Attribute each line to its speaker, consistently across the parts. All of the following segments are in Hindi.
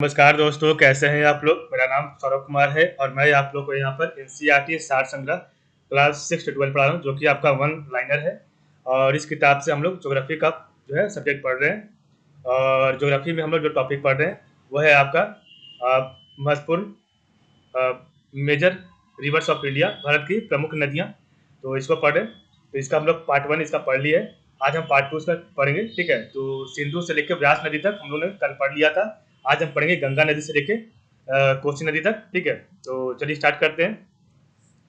Speaker 1: नमस्कार दोस्तों, कैसे हैं आप लोग। मेरा नाम सौरभ कुमार है और मैं आप लोग को यहाँ पर एनसीईआरटी सार संग्रह क्लास 6 से 12 पढ़ा रहा हूँ, जो कि आपका वन लाइनर है। और इस किताब से हम लोग ज्योग्राफी का जो है सब्जेक्ट पढ़ रहे हैं। और ज्योग्राफी में हम लोग जो टॉपिक पढ़ रहे हैं वो है आपका महत्वपूर्ण major rivers of India, Bharat की प्रमुख नदियाँ। तो इसको पढ़ रहे हैं। तो इसका हम लोग पार्ट 1 इसका पढ़ लिया है। आज हम पार्ट 2 इसका पढ़ेंगे। ठीक है, तो सिंधु से लेकर व्यास नदी तक हम लोगों ने कल पढ़ लिया था। आज हम पढ़ेंगे गंगा नदी से लेके कोसी नदी तक। ठीक है, तो चलिए स्टार्ट करते हैं।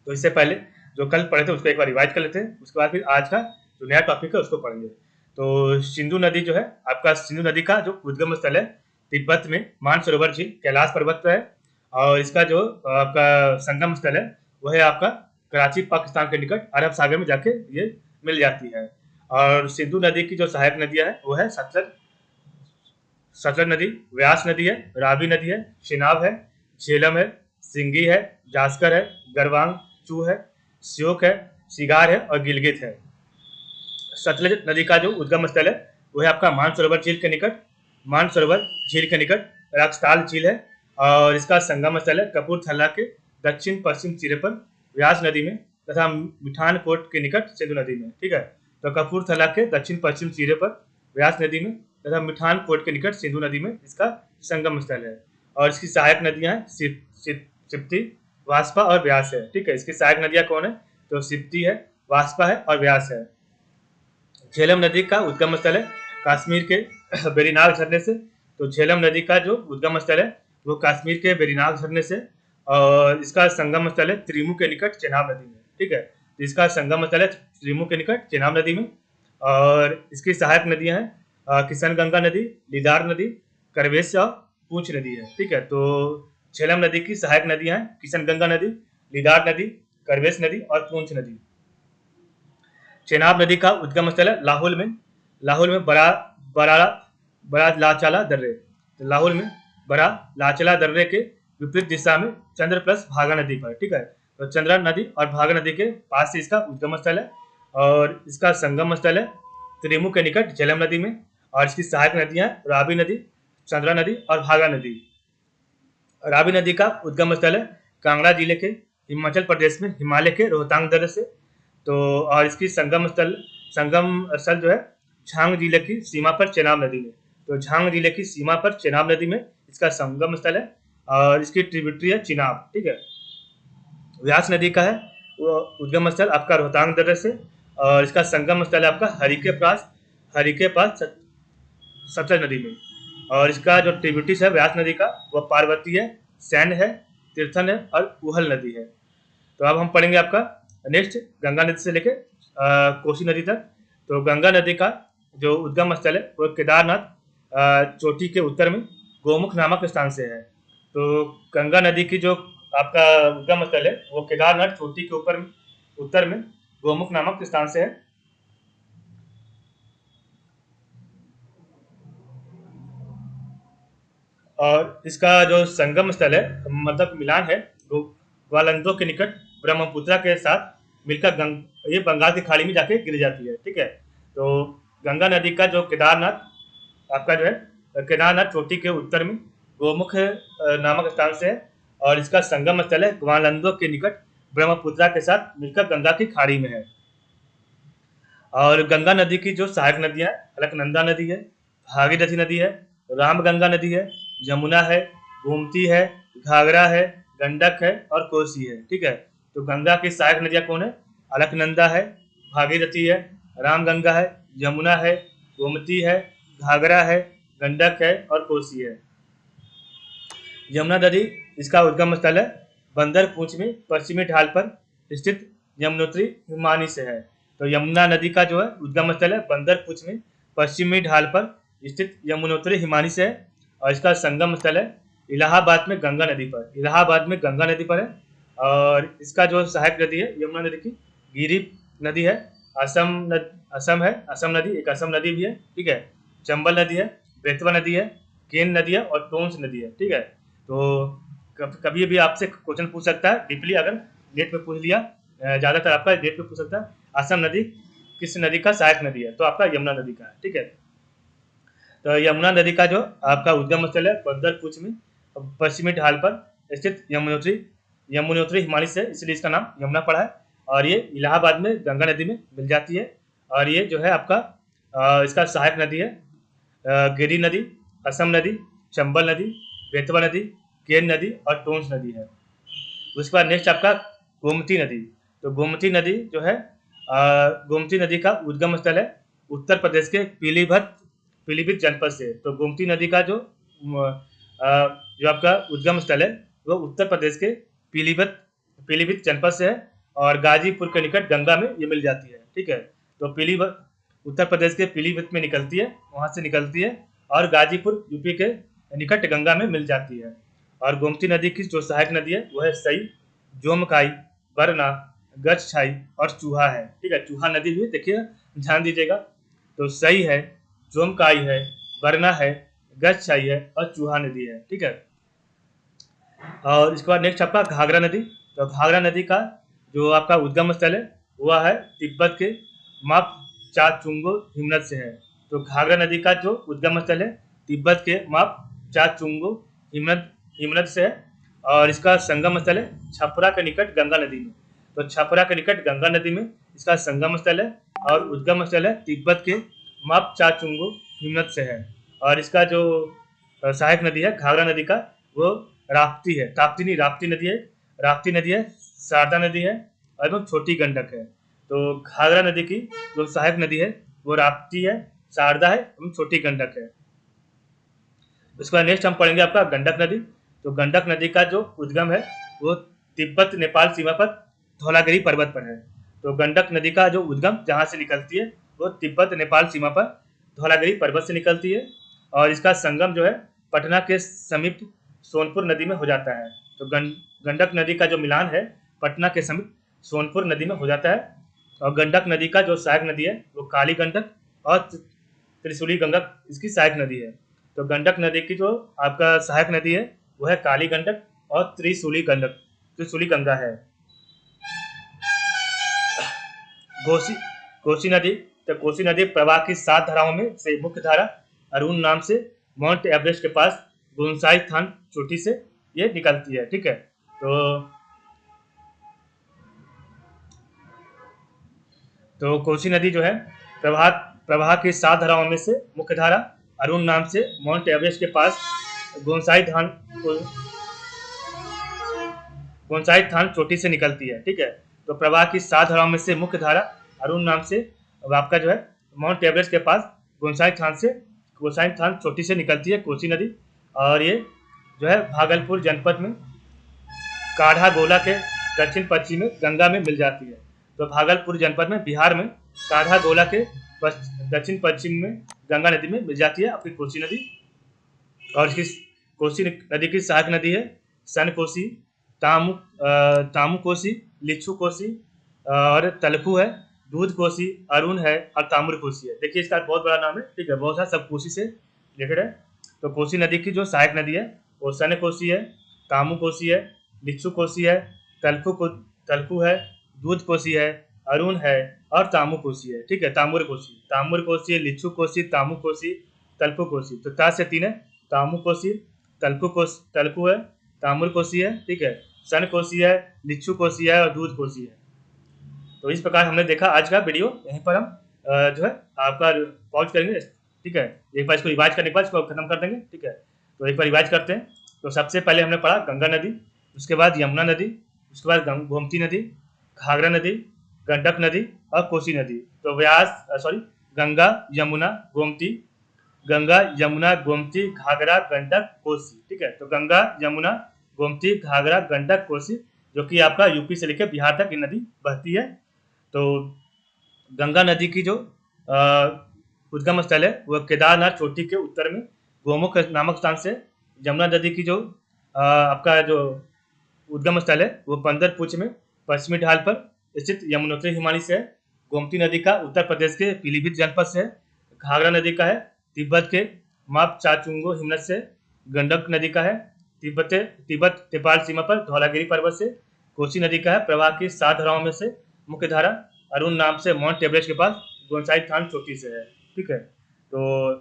Speaker 1: तो इससे पहले जो कल पढ़े थे उसको एक बार रिवाइज कर लेते हैं, उसके बाद फिर आज का जो नया टॉपिक है उसको पढ़ेंगे। तो सिंधु नदी जो है आपका, सिंधु नदी का जो उद्गम स्थल है तिब्बत में मानसरोवर झील कैलाश पर्वत पर है। और इसका जो आपका संगम स्थल है वह है आपका कराची पाकिस्तान के निकट अरब सागर में जाके ये मिल जाती है। और सिंधु नदी की जो सहायक नदियां है वो है सतलज नदी, व्यास नदी है, रावी नदी है, चिनाब है, झेलम है, सिंगी है, जास्कर है, गरवांग चू है, श्योक है, सिगार है और गिलगित है। सतलज नदी का जो उद्गम स्थल है वह है आपका मानसरोवर झील के निकट रक्सताल झील है। और इसका संगम स्थल है कपूरथला के दक्षिण पश्चिम सिरे पर व्यास नदी में तथा मिठानकोट के निकट सिंधु नदी में। ठीक है, तो कपूरथला के दक्षिण पश्चिम सिरे पर व्यास नदी में तथा मिठानकोट के निकट सिंधु नदी में इसका संगम स्थल है। और इसकी सहायक नदियां हैं सिप्ती, वास्पा और व्यास है। ठीक है, इसकी सहायक नदियां कौन है? तो सिप्ती है, वास्पा है और व्यास है। झेलम नदी का उद्गम स्थल है कश्मीर के वेरीनाग झरने से। तो झेलम नदी का जो उद्गम स्थल है वो कश्मीर के वेरीनाग झरने से। और इसका संगम स्थल है त्रिमू के निकट चेनाब नदी में। ठीक है, तो इसका संगम स्थल है त्रिमू के निकट चेनाब नदी में। और इसकी सहायक नदियां हैं किशनगंगा नदी, लिदार नदी, करवेश और पूंछ नदी है। ठीक है, तो झेलम नदी की सहायक नदियां हैं किशनगंगा नदी, लिदार नदी, करवेश नदी और पूंछ नदी। चेनाब नदी का उद्गम स्थल है लाहौल में बड़ा लाचाला दर्रे। तो लाहौल में बड़ा लाचला दर्रे के विपरीत दिशा में चंद्र प्लस भागा नदी पर। ठीक है, तो चंद्रा नदी और भागा नदी के पास से इसका उद्गम स्थल है। और इसका संगम स्थल है त्रिमू के निकट झेलम नदी में। और इसकी सहायक नदियां रावी नदी, चंद्रा नदी और भागा नदी। रावी नदी का उद्गम स्थल है कांगड़ा जिले के हिमाचल प्रदेश में हिमालय के रोहतांग दर्रे से। तो और इसकी संगम स्थल जो है झांग जिले की सीमा पर चेनाब नदी में। तो झांग जिले की सीमा पर चेनाब नदी में इसका संगम स्थल है और इसकी ट्रिब्यूटरी है चिनाब। ठीक है, व्यास नदी का है वो उद्गम स्थल आपका रोहतांग दर्रे से। और इसका संगम स्थल है आपका हरि के पास सतलज नदी में। और इसका जो ट्रिब्यूटरीज है व्यास नदी का वह पार्वती है, सैंड है, तीर्थन है और उहल नदी है। तो अब हम पढ़ेंगे आपका नेक्स्ट गंगा नदी से लेके कोसी नदी तक। तो गंगा नदी का जो उद्गम स्थल है वो केदारनाथ चोटी के उत्तर में गोमुख नामक स्थान से है। तो गंगा नदी की जो आपका उद्गम स्थल है वो केदारनाथ चोटी के उत्तर में गोमुख नामक स्थान से है। और इसका जो संगम स्थल है मतलब मिलान है ग्वालंदो के निकट ब्रह्मपुत्रा के साथ मिलकर ये बंगाल की खाड़ी में जाके गिर जाती है। ठीक है, तो गंगा नदी का जो केदारनाथ आपका जो है केदारनाथ चोटी के उत्तर में गोमुख नामक स्थान से है। और इसका संगम स्थल है ग्वालंदो के निकट ब्रह्मपुत्रा के साथ मिलकर गंगा की खाड़ी में है। और गंगा नदी की जो सहायक नदियां अलकनंदा नदी है, भागीरथी नदी है, रामगंगा नदी है, यमुना है, गोमती है, घाघरा है, गंडक है और कोसी है। ठीक है, तो गंगा की सहायक नदियां कौन है? अलकनंदा है, भागीरथी है, रामगंगा है, यमुना है, गोमती है, घाघरा है, गंडक है और कोसी है। यमुना नदी इसका उद्गम स्थल है बंदर पूंछ में पश्चिमी ढाल पर स्थित यमुनोत्री हिमानी से है। तो यमुना नदी का जो है उद्गम स्थल है बंदर पूंछ में पश्चिमी ढाल पर स्थित यमुनोत्री हिमानी से है। और इसका संगम स्थल है इलाहाबाद में गंगा नदी पर है। और इसका जो सहायक नदी है यमुना नदी की गिरी नदी है, असम नदी एक असम नदी भी है। ठीक है, चंबल नदी है, बेतवा नदी है, केन नदी है और टोंस नदी है। ठीक है, तो कभी भी आपसे क्वेश्चन पूछ सकता है डीपली, अगर नेट पे पूछ लिया, ज़्यादातर आपका नेट पे पूछ सकता है असम नदी किस नदी का सहायक नदी है, तो आपका यमुना नदी का है। ठीक है, तो यमुना नदी का जो आपका उद्गम स्थल है बंदरपूछ में पश्चिमी ढाल पर स्थित यमुनोत्री हिमालय से, इसलिए इसका नाम यमुना पड़ा है। और ये इलाहाबाद में गंगा नदी में मिल जाती है। और ये जो है आपका इसका सहायक नदी है गिरि नदी, असम नदी, चंबल नदी, बेतवा नदी, केन नदी और टोंस नदी है। उसके बाद नेक्स्ट आपका गोमती नदी। तो गोमती नदी जो है गोमती नदी का उद्गम स्थल है उत्तर प्रदेश के पीलीभीत जनपद से। तो गोमती नदी का जो आपका उद्गम स्थल है वो उत्तर प्रदेश के पीलीभीत जनपद से है और गाजीपुर के निकट गंगा में ये मिल जाती है। ठीक है, तो पीलीभीत उत्तर प्रदेश के पीलीभीत में निकलती है, वहां से निकलती है और गाजीपुर यूपी के निकट गंगा में मिल जाती है। और गोमती नदी की जो सहायक नदी है वो है सई, जोमकाई, बरना, गच्छाई और चूहा है। ठीक है, चूहा नदी भी देखिए, ध्यान दीजिएगा। तो सई है, जोमकाई है, बरना है, गच्छाई है और चूहा नदी है। ठीक है, और इसके बाद नेक्स्ट आपका घाघरा नदी। तो घाघरा नदी का जो आपका उद्गम स्थल है वह है तिब्बत के मापचाचुंगो हिमनद से है। तो घाघरा नदी का जो उद्गम स्थल है तिब्बत के मापचाचुंगो हिमनद से है और इसका संगम स्थल है छपरा के निकट गंगा नदी में। तो छपरा के निकट गंगा नदी में इसका संगम स्थल है और उद्गम स्थल है तिब्बत के मापचाचुंगो हिमनद से है। और इसका जो सहायक नदी है घाघरा नदी का वो राप्ती है, ताप्ती नहीं राप्ती नदी है, राप्ती नदी है, शारदा नदी है और छोटी गंडक है। तो घाघरा नदी की जो सहायक नदी है वो राप्ती है, शारदा है एवं छोटी गंडक है। उसके बाद नेक्स्ट हम पढ़ेंगे आपका गंडक नदी। तो गंडक नदी का जो उद्गम है वो तिब्बत नेपाल सीमा पर धौलागिरी पर्वत पर है। तो गंडक नदी का जो उद्गम जहाँ से निकलती है वो तिब्बत नेपाल सीमा पर धौलागिरी पर्वत से निकलती है और इसका संगम जो है पटना के समीप सोनपुर नदी में हो जाता है। तो गंडक नदी का जो मिलान है पटना के समीप सोनपुर नदी में हो जाता है। और गंडक नदी का जो सहायक नदी है वो काली गंडक और त्रिशूली गंडक इसकी सहायक नदी है। तो गंडक नदी की जो आपका सहायक नदी है वो है काली गंडक और त्रिशूली गंगा है। कोसी नदी। तो कोसी नदी प्रवाह की 7 धाराओं में से मुख्य धारा अरुण नाम से माउंट एवरेस्ट के पास गोंसाई थान चोटी से ये निकलती है। ठीक है, तो कोसी नदी जो है प्रवाह की 7 धाराओं में से मुख्य धारा अरुण नाम से माउंट एवरेस्ट के पास गोंसाई थान चोटी से निकलती है। ठीक है, तो प्रवाह की 7 धाराओं में से मुख्य धारा अरुण नाम से आपका जो है माउंट एवरेस्ट के पास गोंसाई थान चोटी से निकलती है कोसी नदी। और ये जो है भागलपुर जनपद में काढ़ा गोला के दक्षिण पश्चिम में गंगा में मिल जाती है। तो भागलपुर जनपद में बिहार में काढ़ा गोला के दक्षिण पश्चिम में गंगा नदी में मिल जाती है आपकी कोसी नदी। और इसकी कोसी नदी की सहायक नदी है सन कोसी, तामू कोसी, लिच्छू कोसी और तलखू है, दूध कोसी, अरुण है और ताम्र कोसी है। देखिए इसका बहुत बड़ा नाम है। ठीक है, बहुत सारा सब कोसी से रिलेटेड है। तो कोसी नदी की जो सहायक नदी है वो सन कोसी है, तामू कोसी है, लिच्छू कोसी है, तलखू है, दूध कोसी है, अरुण है और तामू कोसी है। ठीक है, ताम्र कोसी है, लिच्छू कोसी, तामू कोसी, तलखू कोसी। तो 4 से 3 है, तामू कोसी, तलखू है, ताम्र कोसी है, ठीक है, सन कोसी है, लिच्छू कोसी है और दूध कोसी है। तो इस प्रकार हमने देखा आज का वीडियो। यहीं पर हम जो है आपका पॉज करेंगे। ठीक है, एक बार इसको रिवाइज करने के बाद इसको खत्म कर देंगे। ठीक है, तो एक बार रिवाइज करते हैं। तो सबसे पहले हमने पढ़ा गंगा नदी, उसके बाद यमुना नदी, उसके बाद गोमती नदी, घाघरा नदी, गंडक नदी और कोसी नदी। तो गंगा यमुना गोमती घाघरा गंडक कोसी। ठीक है, तो गंगा यमुना गोमती घाघरा गंडक कोसी जो कि आपका यूपी से लेकर बिहार तक ये नदी बहती है। तो गंगा नदी की जो उद्गम स्थल है वह केदारनाथ चोटी के उत्तर में गोमुख नामक स्थान से। यमुना नदी की जो आपका जो उद्गम स्थल है वो बंदरपूछ में पश्चिमी ढाल पर स्थित यमुनोत्री हिमालय से है। गोमती नदी का उत्तर प्रदेश के पीलीभीत जनपद से है। घाघरा नदी का है तिब्बत के मापचाचुंगो हिमनद से। गंडक नदी का है तिब्बत नेपाल सीमा पर धौलागिरी पर्वत से। कोसी नदी का है प्रवाह की 7 धाराओं में से मुख्य धारा अरुण नाम से माउंट एवरेस्ट के पास गोंसाई थान चोटी से है। ठीक है, तो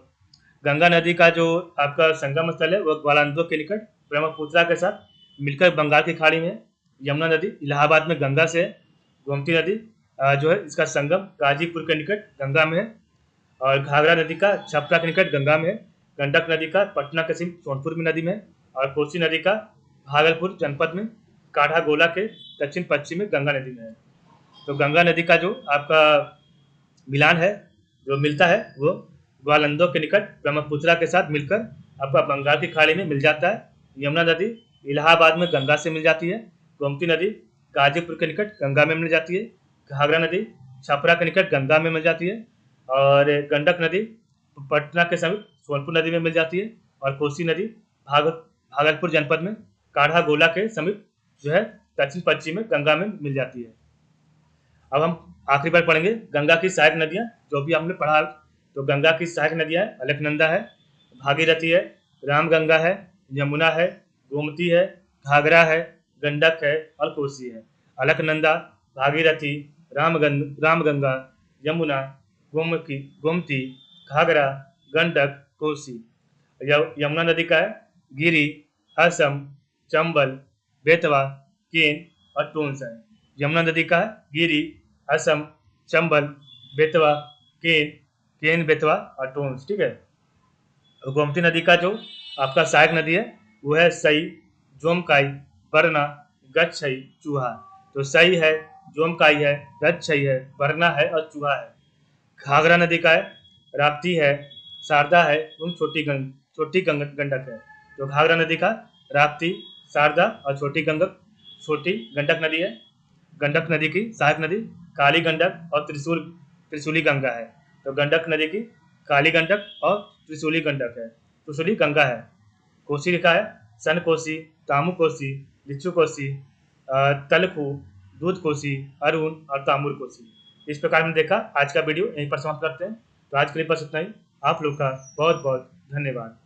Speaker 1: गंगा नदी का जो आपका संगम स्थल है वो ग्वालंदो के निकट ब्रह्मपुत्र के साथ मिलकर बंगाल की खाड़ी में है। यमुना नदी इलाहाबाद में गंगा से है। गोमती नदी जो है इसका संगम गाजीपुर के निकट गंगा में है। और घाघरा नदी का छपरा के निकट गंगा में है। गंडक नदी का पटना के सिम सोनपुर में नदी में है। और कोसी नदी का भागलपुर जनपद में काढ़ा गोला के दक्षिण पश्चिम में गंगा नदी में है। तो गंगा नदी का जो आपका मिलान है, जो मिलता है, वो ग्वालंदो के निकट ब्रह्मपुत्र के साथ मिलकर आपका बंगाल की खाड़ी में मिल जाता है। यमुना नदी इलाहाबाद में गंगा से मिल जाती है। गोमती नदी गाजीपुर के निकट गंगा में मिल जाती है। घाघरा नदी छपरा के निकट गंगा में मिल जाती है। और गंडक नदी पटना के समीप सोनपुर नदी में मिल जाती है। और कोसी नदी भागलपुर जनपद में काढ़ा गोला के समीप जो है दक्षिण पश्चिम में गंगा में मिल जाती है। अब हम आखिरी बार पढ़ेंगे गंगा की सहायक नदियाँ, जो भी हमने पढ़ा। तो गंगा की सहायक नदियाँ है, अलकनंदा है, भागीरथी है, रामगंगा है, यमुना है, गोमती है, घाघरा है, गंडक है और कोसी है। अलकनंदा, भागीरथी, रामगंगा, यमुना, गोमती, घाघरा, गंडक, कोसी। यमुना नदी का है गिरी, असम, चंबल, बेतवा, केन और टोंस है। यमुना नदी का है गिरी, असम, चंबल, बेतवा, केन, बेतवा और टोंस। ठीक है। गोमती नदी का जो आपका सहायक नदी है वो है सई, जोमकाई, बरना, गच्छई, चूहा। तो सई है, जोमकाई है, गच्छई है, बरना है और चूहा है। घाघरा नदी का है राप्ती है, शारदा है एवं छोटी गंडक है। तो घाघरा नदी का राप्ती, शारदा और छोटी गंडक नदी है। गंडक नदी की सहायक नदी काली गंडक और त्रिशूली गंगा है। तो गंडक नदी की काली गंडक और त्रिशूली गंगा है। कोसी लिखा है सन कोसी, तामू कोसी, लिच्चू कोसी, तलखू, दूध कोसी, अरुण और तामुर कोसी। इस प्रकार हमने देखा। आज का वीडियो यहीं पर समाप्त करते हैं। तो आज के लिए बस इतना ही। आप लोग का बहुत बहुत धन्यवाद।